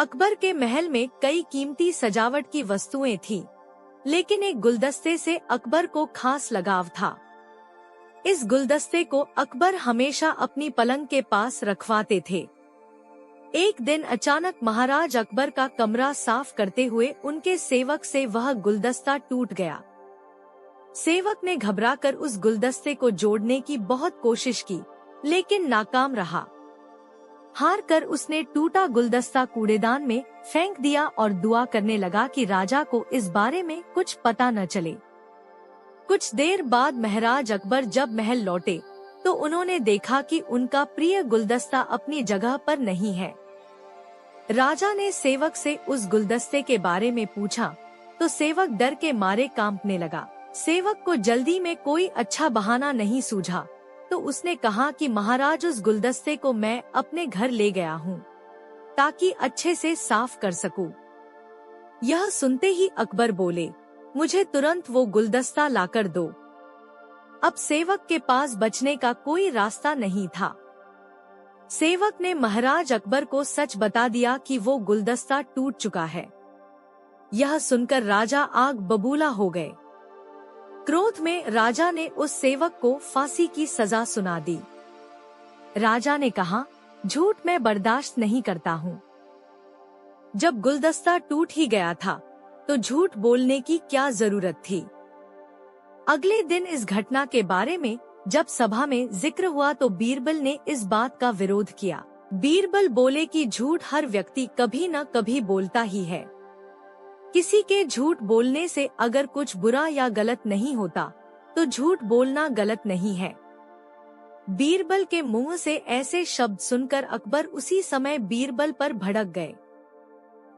अकबर के महल में कई कीमती सजावट की वस्तुएं थीं, लेकिन एक गुलदस्ते से अकबर को खास लगाव था। इस गुलदस्ते को अकबर हमेशा अपनी पलंग के पास रखवाते थे। एक दिन अचानक महाराज अकबर का कमरा साफ करते हुए उनके सेवक से वह गुलदस्ता टूट गया। सेवक ने घबराकर उस गुलदस्ते को जोड़ने की बहुत कोशिश की, लेकिन नाकाम रहा। हार कर उसने टूटा गुलदस्ता कूड़ेदान में फेंक दिया और दुआ करने लगा कि राजा को इस बारे में कुछ पता न चले। कुछ देर बाद महाराज अकबर जब महल लौटे तो उन्होंने देखा कि उनका प्रिय गुलदस्ता अपनी जगह पर नहीं है। राजा ने सेवक से उस गुलदस्ते के बारे में पूछा तो सेवक डर के मारे कांपने लगा। सेवक को जल्दी में कोई अच्छा बहाना नहीं सूझा, तो उसने कहा कि महाराज, उस गुलदस्ते को मैं अपने घर ले गया हूँ ताकि अच्छे से साफ कर सकूं। यह सुनते ही अकबर बोले, मुझे तुरंत वो गुलदस्ता लाकर दो। अब सेवक के पास बचने का कोई रास्ता नहीं था। सेवक ने महाराज अकबर को सच बता दिया कि वो गुलदस्ता टूट चुका है। यह सुनकर राजा आग बबूला हो गए। क्रोध में राजा ने उस सेवक को फांसी की सजा सुना दी। राजा ने कहा, झूठ मैं बर्दाश्त नहीं करता हूँ। जब गुलदस्ता टूट ही गया था तो झूठ बोलने की क्या जरूरत थी। अगले दिन इस घटना के बारे में जब सभा में जिक्र हुआ तो बीरबल ने इस बात का विरोध किया। बीरबल बोले कि झूठ हर व्यक्ति कभी न कभी बोलता ही है। किसी के झूठ बोलने से अगर कुछ बुरा या गलत नहीं होता तो झूठ बोलना गलत नहीं है। बीरबल के मुंह से ऐसे शब्द सुनकर अकबर उसी समय बीरबल पर भड़क गए।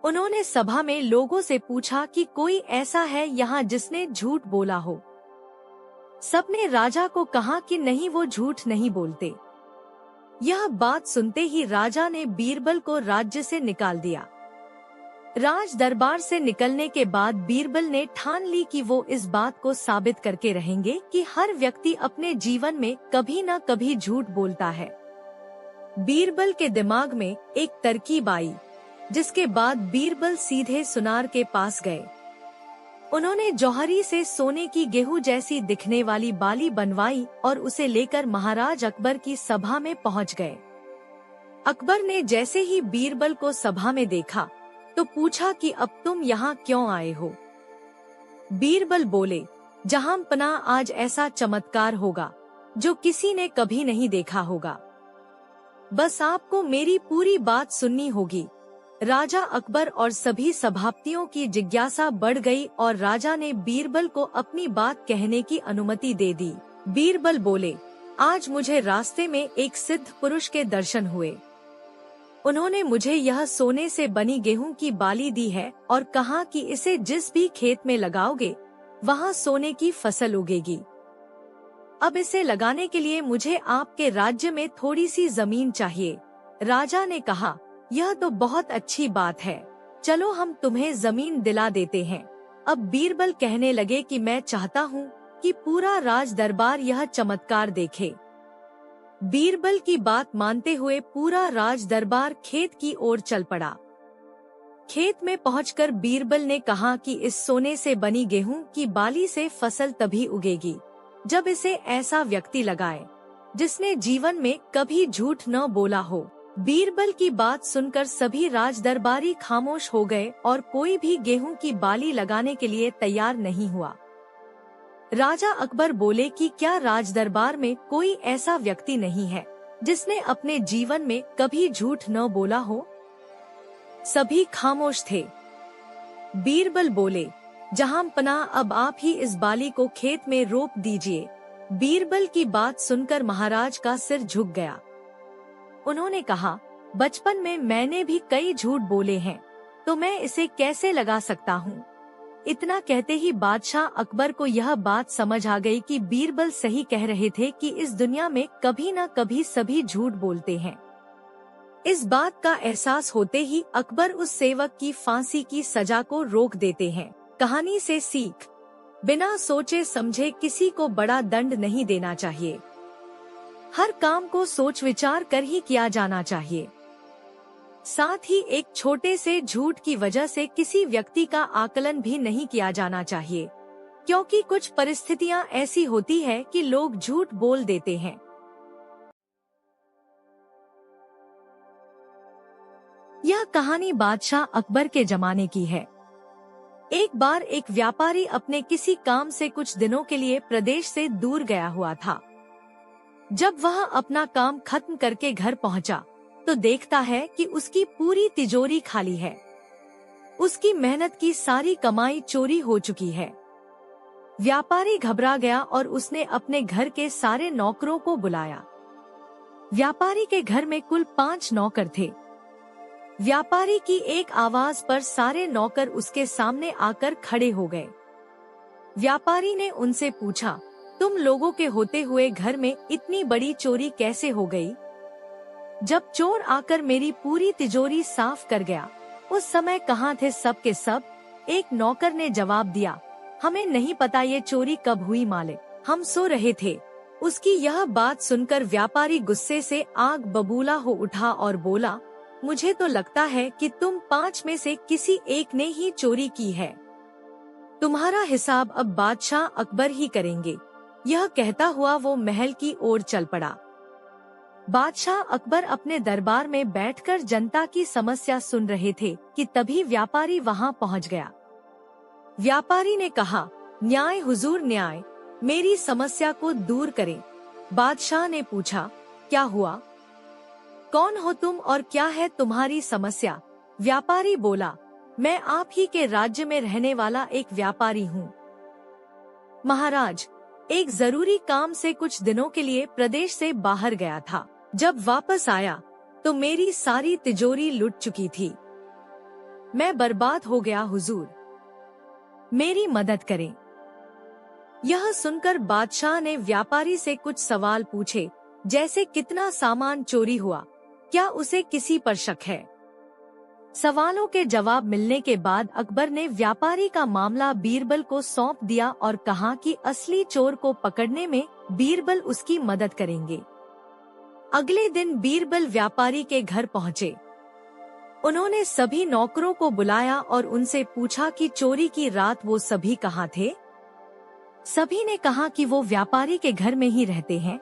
उन्होंने सभा में लोगों से पूछा कि कोई ऐसा है यहाँ जिसने झूठ बोला हो। सबने राजा को कहा कि नहीं, वो झूठ नहीं बोलते। यह बात सुनते ही राजा ने बीरबल को राज्य से निकाल दिया। राज दरबार से निकलने के बाद बीरबल ने ठान ली कि वो इस बात को साबित करके रहेंगे कि हर व्यक्ति अपने जीवन में कभी न कभी झूठ बोलता है। बीरबल के दिमाग में एक तरकीब आई, जिसके बाद बीरबल सीधे सुनार के पास गए। उन्होंने जौहरी से सोने की गेहूं जैसी दिखने वाली बाली बनवाई और उसे लेकर महाराज अकबर की सभा में पहुंच गए। अकबर ने जैसे ही बीरबल को सभा में देखा तो पूछा कि अब तुम यहाँ क्यों आए हो। बीरबल बोले, जहांपनाह, आज ऐसा चमत्कार होगा जो किसी ने कभी नहीं देखा होगा। बस आपको मेरी पूरी बात सुननी होगी। राजा अकबर और सभी सभापतियों की जिज्ञासा बढ़ गई और राजा ने बीरबल को अपनी बात कहने की अनुमति दे दी। बीरबल बोले, आज मुझे रास्ते में एक सिद्ध पुरुष के दर्शन हुए। उन्होंने मुझे यह सोने से बनी गेहूं की बाली दी है और कहा कि इसे जिस भी खेत में लगाओगे वहां सोने की फसल उगेगी। अब इसे लगाने के लिए मुझे आपके राज्य में थोड़ी सी जमीन चाहिए। राजा ने कहा, यह तो बहुत अच्छी बात है, चलो हम तुम्हें जमीन दिला देते हैं। अब बीरबल कहने लगे कि मैं चाहता हूँ कि पूरा राज दरबार यह चमत्कार देखे। बीरबल की बात मानते हुए पूरा राज दरबार खेत की ओर चल पड़ा। खेत में पहुंचकर बीरबल ने कहा कि इस सोने से बनी गेहूं की बाली से फसल तभी उगेगी जब इसे ऐसा व्यक्ति लगाए जिसने जीवन में कभी झूठ न बोला हो। बीरबल की बात सुनकर सभी राज दरबारी खामोश हो गए और कोई भी गेहूं की बाली लगाने के लिए तैयार नहीं हुआ। राजा अकबर बोले कि क्या राज दरबार में कोई ऐसा व्यक्ति नहीं है जिसने अपने जीवन में कभी झूठ न बोला हो। सभी खामोश थे। बीरबल बोले, जहांपनाह, अब आप ही इस बाली को खेत में रोप दीजिए। बीरबल की बात सुनकर महाराज का सिर झुक गया। उन्होंने कहा, बचपन में मैंने भी कई झूठ बोले हैं, तो मैं इसे कैसे लगा सकता हूँ। इतना कहते ही बादशाह अकबर को यह बात समझ आ गई कि बीरबल सही कह रहे थे कि इस दुनिया में कभी न कभी सभी झूठ बोलते हैं। इस बात का एहसास होते ही अकबर उस सेवक की फांसी की सजा को रोक देते हैं। कहानी से सीख, बिना सोचे समझे किसी को बड़ा दंड नहीं देना चाहिए। हर काम को सोच विचार कर ही किया जाना चाहिए। साथ ही एक छोटे से झूठ की वजह से किसी व्यक्ति का आकलन भी नहीं किया जाना चाहिए, क्योंकि कुछ परिस्थितियां ऐसी होती है कि लोग झूठ बोल देते हैं। यह कहानी बादशाह अकबर के जमाने की है। एक बार एक व्यापारी अपने किसी काम से कुछ दिनों के लिए प्रदेश से दूर गया हुआ था। जब वह अपना काम खत्म करके घर पहुंचा, तो देखता है कि उसकी पूरी तिजोरी खाली है। उसकी मेहनत की सारी कमाई चोरी हो चुकी है। व्यापारी घबरा गया और उसने अपने घर के सारे नौकरों को बुलाया। व्यापारी के घर में कुल 5 नौकर थे। व्यापारी की एक आवाज पर सारे नौकर उसके सामने आकर खड़े हो गए। व्यापारी ने उनसे पूछा, तुम लोगों के होते हुए घर में इतनी बड़ी चोरी कैसे हो गई? जब चोर आकर मेरी पूरी तिजोरी साफ कर गया, उस समय कहाँ थे सब के सब? एक नौकर ने जवाब दिया, हमें नहीं पता ये चोरी कब हुई मालिक, हम सो रहे थे। उसकी यह बात सुनकर व्यापारी गुस्से से आग बबूला हो उठा और बोला, मुझे तो लगता है कि तुम 5 में से किसी एक ने ही चोरी की है। तुम्हारा हिसाब अब बादशाह अकबर ही करेंगे। यह कहता हुआ वो महल की ओर चल पड़ा। बादशाह अकबर अपने दरबार में बैठकर जनता की समस्या सुन रहे थे कि तभी व्यापारी वहां पहुंच गया। व्यापारी ने कहा, न्याय हुजूर न्याय, मेरी समस्या को दूर करें। बादशाह ने पूछा, क्या हुआ? कौन हो तुम और क्या है तुम्हारी समस्या? व्यापारी बोला, मैं आप ही के राज्य में रहने वाला एक व्यापारी हूँ। महाराज, एक जरूरी काम से कुछ दिनों के लिए प्रदेश से बाहर गया था। जब वापस आया तो मेरी सारी तिजोरी लुट चुकी थी। मैं बर्बाद हो गया हुजूर, मेरी मदद करें। यह सुनकर बादशाह ने व्यापारी से कुछ सवाल पूछे, जैसे कितना सामान चोरी हुआ, क्या उसे किसी पर शक है? सवालों के जवाब मिलने के बाद अकबर ने व्यापारी का मामला बीरबल को सौंप दिया और कहा कि असली चोर को पकड़ने में बीरबल उसकी मदद करेंगे। अगले दिन बीरबल व्यापारी के घर पहुँचे। उन्होंने सभी नौकरों को बुलाया और उनसे पूछा कि चोरी की रात वो सभी कहाँ थे। सभी ने कहा कि वो व्यापारी के घर में ही रहते हैं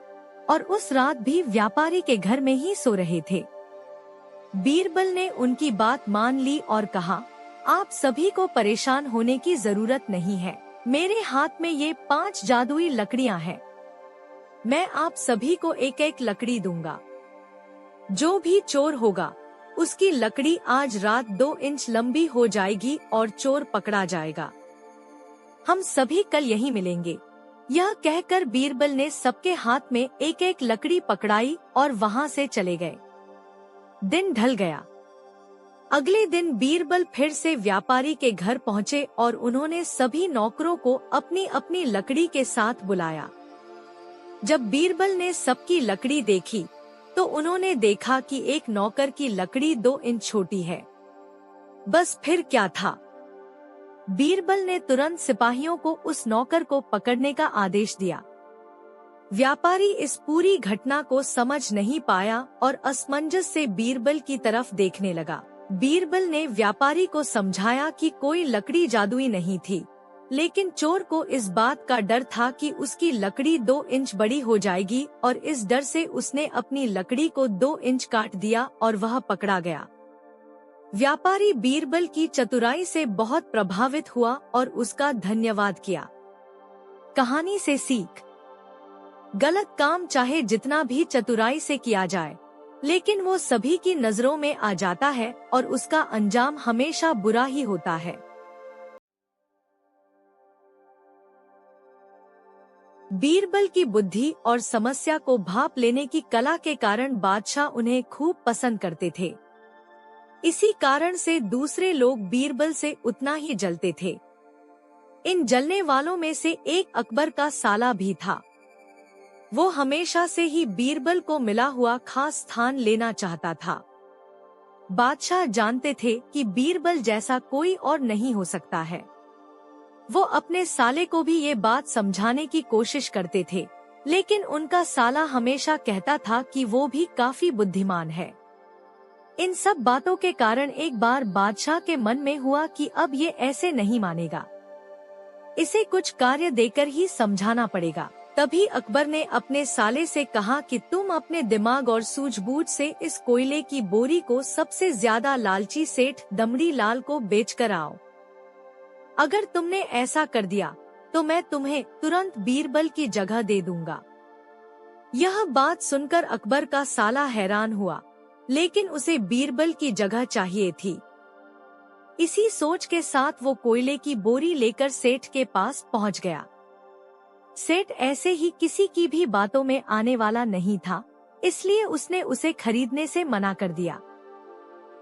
और उस रात भी व्यापारी के घर में ही सो रहे थे। बीरबल ने उनकी बात मान ली और कहा, आप सभी को परेशान होने की जरूरत नहीं है। मेरे हाथ में ये 5 जादुई लकड़ियां हैं। मैं आप सभी को एक एक लकड़ी दूंगा। जो भी चोर होगा उसकी लकड़ी आज रात 2 इंच लंबी हो जाएगी और चोर पकड़ा जाएगा। हम सभी कल यहीं मिलेंगे। यह कहकर बीरबल ने सबके हाथ में एक एक लकड़ी पकड़ाई और वहां से चले गए। दिन ढल गया। अगले दिन बीरबल फिर से व्यापारी के घर पहुंचे और उन्होंने सभी नौकरों को अपनी अपनी लकड़ी के साथ बुलाया। जब बीरबल ने सबकी लकड़ी देखी तो उन्होंने देखा कि एक नौकर की लकड़ी 2 इंच छोटी है। बस फिर क्या था? बीरबल ने तुरंत सिपाहियों को उस नौकर को पकड़ने का आदेश दिया। व्यापारी इस पूरी घटना को समझ नहीं पाया और असमंजस से बीरबल की तरफ देखने लगा। बीरबल ने व्यापारी को समझाया कि कोई लकड़ी जादुई नहीं थी, लेकिन चोर को इस बात का डर था कि उसकी लकड़ी 2 इंच बड़ी हो जाएगी और इस डर से उसने अपनी लकड़ी को 2 इंच काट दिया और वह पकड़ा गया। व्यापारी बीरबल की चतुराई से बहुत प्रभावित हुआ और उसका धन्यवाद किया। कहानी से सीख, गलत काम चाहे जितना भी चतुराई से किया जाए, लेकिन वो सभी की नजरों में आ जाता है और उसका अंजाम हमेशा बुरा ही होता है। बीरबल की बुद्धि और समस्या को भांप लेने की कला के कारण बादशाह उन्हें खूब पसंद करते थे। इसी कारण से दूसरे लोग बीरबल से उतना ही जलते थे। इन जलने वालों में से एक अकबर का साला भी था। वो हमेशा से ही बीरबल को मिला हुआ खास स्थान लेना चाहता था। बादशाह जानते थे कि बीरबल जैसा कोई और नहीं हो सकता है। वो अपने साले को भी ये बात समझाने की कोशिश करते थे, लेकिन उनका साला हमेशा कहता था कि वो भी काफी बुद्धिमान है। इन सब बातों के कारण एक बार बादशाह के मन में हुआ कि अब ये ऐसे नहीं मानेगा, इसे कुछ कार्य देकर ही समझाना पड़ेगा। तभी अकबर ने अपने साले से कहा कि तुम अपने दिमाग और सूझबूझ से इस कोयले की बोरी को सबसे ज्यादा लालची सेठ दमड़ी लाल को बेच कर आओ। अगर तुमने ऐसा कर दिया तो मैं तुम्हें तुरंत बीरबल की जगह दे दूंगा। यह बात सुनकर अकबर का साला हैरान हुआ, लेकिन उसे बीरबल की जगह चाहिए थी। इसी सोच के साथ वो कोयले की बोरी लेकर सेठ के पास पहुंच गया। सेठ ऐसे ही किसी की भी बातों में आने वाला नहीं था, इसलिए उसने उसे खरीदने से मना कर दिया।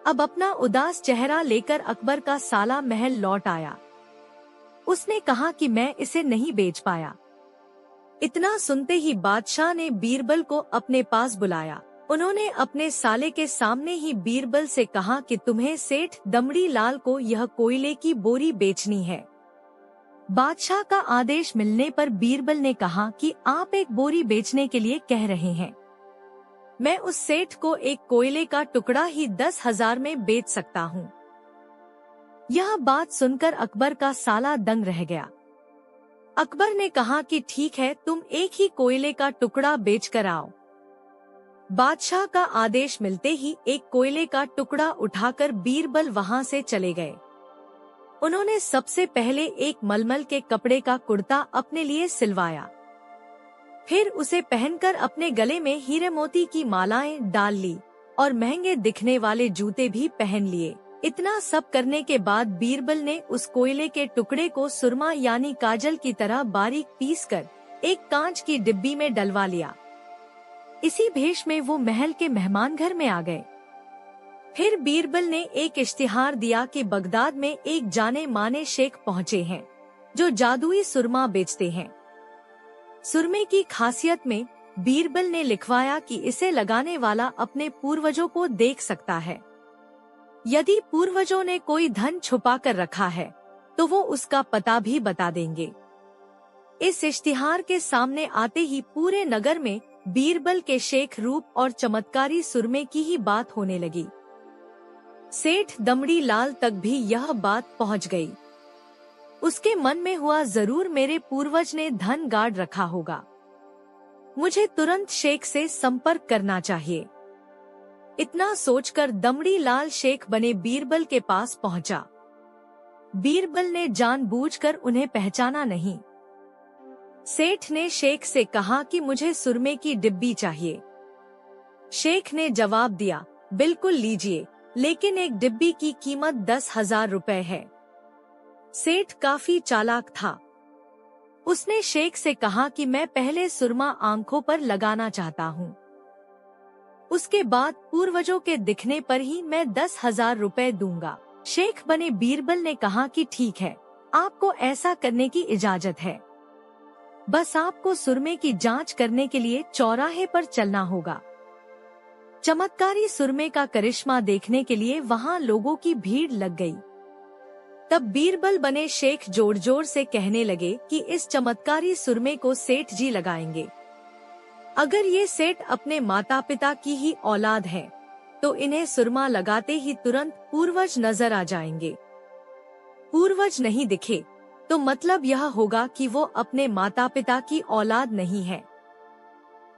अब अपना उदास चेहरा लेकर अकबर का साला महल लौट आया। उसने कहा कि मैं इसे नहीं बेच पाया। इतना सुनते ही बादशाह ने बीरबल को अपने पास बुलाया। उन्होंने अपने साले के सामने ही बीरबल से कहा कि तुम्हें सेठ दमड़ी लाल को यह कोयले की बोरी बेचनी है। बादशाह का आदेश मिलने पर बीरबल ने कहा कि आप एक बोरी बेचने के लिए कह रहे हैं, मैं उस सेठ को एक कोयले का टुकड़ा ही 10,000 में बेच सकता हूँ। यह बात सुनकर अकबर का साला दंग रह गया। अकबर ने कहा कि ठीक है, तुम एक ही कोयले का टुकड़ा बेच कर आओ। बादशाह का आदेश मिलते ही एक कोयले का टुकड़ा उठाकर बीरबल वहां से चले गए। उन्होंने सबसे पहले एक मलमल के कपड़े का कुर्ता अपने लिए सिलवाया, फिर उसे पहनकर अपने गले में हीरे मोती की मालाएं डाल ली और महंगे दिखने वाले जूते भी पहन लिए। इतना सब करने के बाद बीरबल ने उस कोयले के टुकड़े को सुरमा यानी काजल की तरह बारीक पीसकर एक कांच की डिब्बी में डलवा लिया। इसी भेष में वो महल के मेहमान घर में आ गए। फिर बीरबल ने एक इश्तिहार दिया कि बगदाद में एक जाने माने शेख पहुँचे हैं जो जादुई सुरमा बेचते हैं। सुरमे की खासियत में बीरबल ने लिखवाया कि इसे लगाने वाला अपने पूर्वजों को देख सकता है। यदि पूर्वजों ने कोई धन छुपा कर रखा है तो वो उसका पता भी बता देंगे। इस इश्तिहार के सामने आते ही पूरे नगर में बीरबल के शेख रूप और चमत्कारी सुरमे की ही बात होने लगी। सेठ दमड़ी लाल तक भी यह बात पहुंच गई। उसके मन में हुआ, जरूर मेरे पूर्वज ने धन गाड़ रखा होगा, मुझे तुरंत शेख से संपर्क करना चाहिए। इतना सोचकर दमड़ी लाल शेख बने बीरबल के पास पहुंचा। बीरबल ने जानबूझकर उन्हें पहचाना नहीं। सेठ ने शेख से कहा कि मुझे सुरमे की डिब्बी चाहिए। शेख ने जवाब दिया, बिल्कुल लीजिए, लेकिन एक डिब्बी की कीमत 10,000 रुपए है। सेठ काफी चालाक था। उसने शेख से कहा कि मैं पहले सुरमा आंखों पर लगाना चाहता हूँ, उसके बाद पूर्वजों के दिखने पर ही मैं 10,000 रुपए दूंगा। शेख बने बीरबल ने कहा कि ठीक है, आपको ऐसा करने की इजाजत है, बस आपको सुरमे की जांच करने के लिए चौराहे पर चलना होगा। चमत्कारी सुरमे का करिश्मा देखने के लिए वहां लोगों की भीड़ लग गई। तब बीरबल बने शेख जोर जोर से कहने लगे कि इस चमत्कारी सुरमे को सेठ जी लगाएंगे। अगर ये सेठ अपने माता पिता की ही औलाद है तो इन्हें सुरमा लगाते ही तुरंत पूर्वज नजर आ जाएंगे। पूर्वज नहीं दिखे तो मतलब यह होगा कि वो अपने माता पिता की औलाद नहीं है।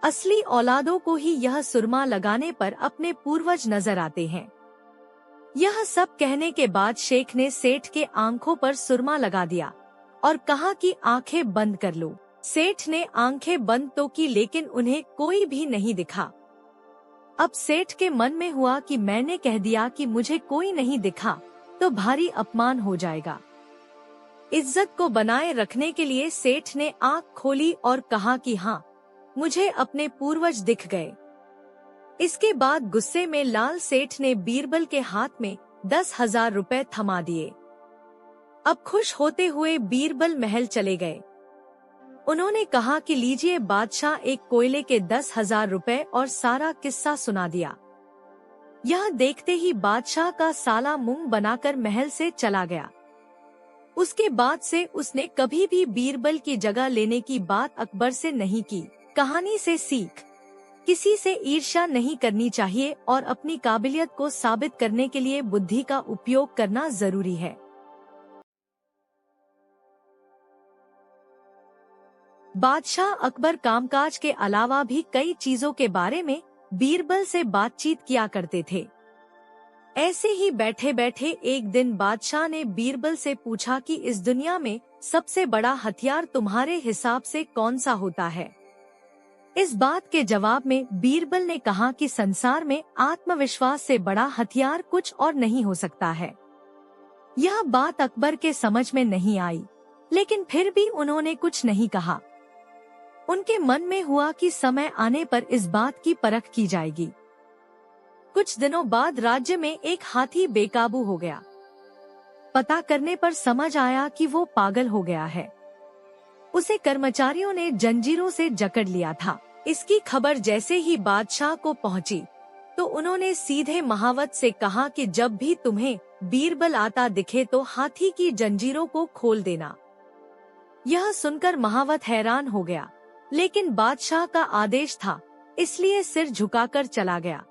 असली औलादों को ही यह सुरमा लगाने पर अपने पूर्वज नजर आते हैं। यह सब कहने के बाद शेख ने सेठ के आंखों पर सुरमा लगा दिया और कहा कि आंखें बंद कर लो। सेठ ने आंखें बंद तो की, लेकिन उन्हें कोई भी नहीं दिखा। अब सेठ के मन में हुआ कि मैंने कह दिया कि मुझे कोई नहीं दिखा तो भारी अपमान हो जाएगा। इज्जत को बनाए रखने के लिए सेठ ने आंख खोली और कहा कि हाँ, मुझे अपने पूर्वज दिख गए। इसके बाद गुस्से में लाल सेठ ने बीरबल के हाथ में 10,000 रुपए थमा दिए। अब खुश होते हुए बीरबल महल चले गए। उन्होंने कहा कि लीजिए बादशाह, एक कोयले के 10,000 रुपए और सारा किस्सा सुना दिया। यह देखते ही बादशाह का साला मुंह बनाकर महल से चला गया। उसके बाद से उसने कभी भी बीरबल की जगह लेने की बात अकबर से नहीं की। कहानी से सीख। किसी से ईर्ष्या नहीं करनी चाहिए और अपनी काबिलियत को साबित करने के लिए बुद्धि का उपयोग करना जरूरी है। बादशाह अकबर कामकाज के अलावा भी कई चीजों के बारे में बीरबल से बातचीत किया करते थे। ऐसे ही बैठे बैठे एक दिन बादशाह ने बीरबल से पूछा कि इस दुनिया में सबसे बड़ा हथियार तुम्हारे हिसाब से कौन सा होता है। इस बात के जवाब में बीरबल ने कहा कि संसार में आत्मविश्वास से बड़ा हथियार कुछ और नहीं हो सकता है। यह बात अकबर के समझ में नहीं आई, लेकिन फिर भी उन्होंने कुछ नहीं कहा। उनके मन में हुआ कि समय आने पर इस बात की परख की जाएगी। कुछ दिनों बाद राज्य में एक हाथी बेकाबू हो गया। पता करने पर समझ आया कि वो पागल हो गया है। उसे कर्मचारियों ने जंजीरों से जकड़ लिया था। इसकी खबर जैसे ही बादशाह को पहुंची, तो उन्होंने सीधे महावत से कहा कि जब भी तुम्हें बीरबल आता दिखे तो हाथी की जंजीरों को खोल देना। यह सुनकर महावत हैरान हो गया, लेकिन बादशाह का आदेश था, इसलिए सिर झुकाकर चला गया।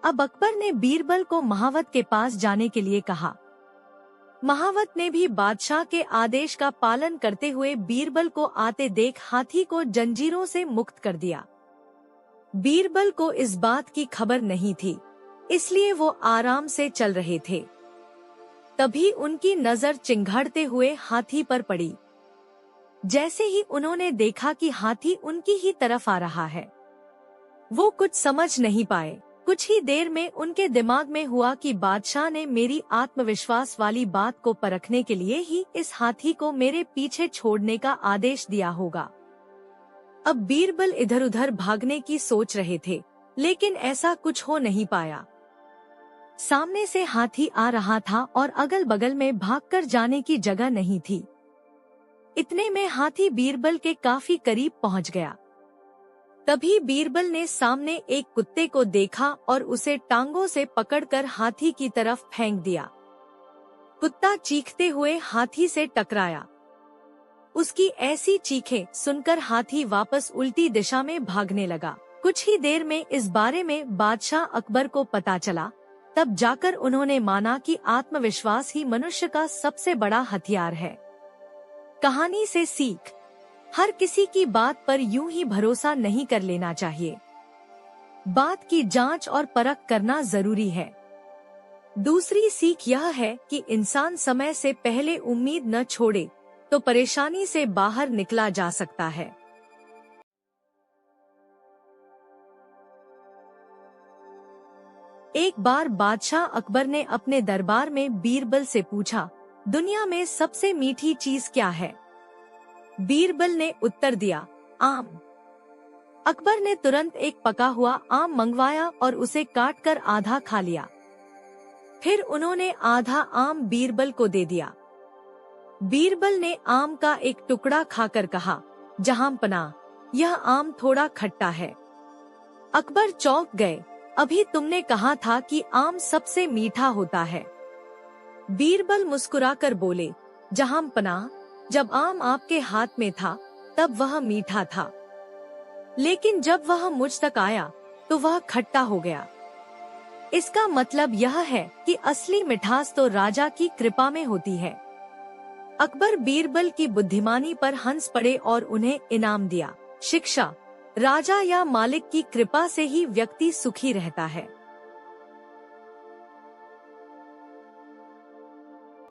अब अकबर ने बीरबल को महावत के पास जाने के लिए कहा। महावत ने भी बादशाह के आदेश का पालन करते हुए बीरबल को आते देख हाथी को जंजीरों से मुक्त कर दिया। बीरबल को इस बात की खबर नहीं थी, इसलिए वो आराम से चल रहे थे। तभी उनकी नजर चिंघाड़ते हुए हाथी पर पड़ी। जैसे ही उन्होंने देखा कि हाथी उनकी ही तरफ आ रहा है, वो कुछ समझ नहीं पाए। कुछ ही देर में उनके दिमाग में हुआ कि बादशाह ने मेरी आत्मविश्वास वाली बात को परखने के लिए ही इस हाथी को मेरे पीछे छोड़ने का आदेश दिया होगा। अब बीरबल इधर उधर भागने की सोच रहे थे, लेकिन ऐसा कुछ हो नहीं पाया। सामने से हाथी आ रहा था और अगल बगल में भागकर जाने की जगह नहीं थी। इतने में हाथी बीरबल के काफी करीब पहुंच गया। तभी बीरबल ने सामने एक कुत्ते को देखा और उसे टांगों से पकड़कर हाथी की तरफ फेंक दिया। कुत्ता चीखते हुए हाथी से टकराया। उसकी ऐसी चीखें सुनकर हाथी वापस उल्टी दिशा में भागने लगा। कुछ ही देर में इस बारे में बादशाह अकबर को पता चला। तब जाकर उन्होंने माना कि आत्मविश्वास ही मनुष्य का सबसे बड़ा हथियार है। कहानी से सीख: हर किसी की बात पर यूं ही भरोसा नहीं कर लेना चाहिए। बात की जांच और परख करना जरूरी है। दूसरी सीख यह है कि इंसान समय से पहले उम्मीद न छोड़े तो परेशानी से बाहर निकला जा सकता है। एक बार बादशाह अकबर ने अपने दरबार में बीरबल से पूछा, दुनिया में सबसे मीठी चीज क्या है? बीरबल ने उत्तर दिया, आम। अकबर ने तुरंत एक पका हुआ आम मंगवाया और उसे काटकर आधा खा लिया। फिर उन्होंने आधा आम बीरबल को दे दिया। बीरबल ने आम का एक टुकड़ा खाकर कहा, जहांपनाह, यह आम थोड़ा खट्टा है। अकबर चौंक गए, अभी तुमने कहा था कि आम सबसे मीठा होता है। बीरबल मुस्कुराकर बोले, जहांपनाह, जब आम आपके हाथ में था तब वह मीठा था, लेकिन जब वह मुझ तक आया तो वह खट्टा हो गया। इसका मतलब यह है कि असली मिठास तो राजा की कृपा में होती है। अकबर बीरबल की बुद्धिमानी पर हंस पड़े और उन्हें इनाम दिया। शिक्षा: राजा या मालिक की कृपा से ही व्यक्ति सुखी रहता है।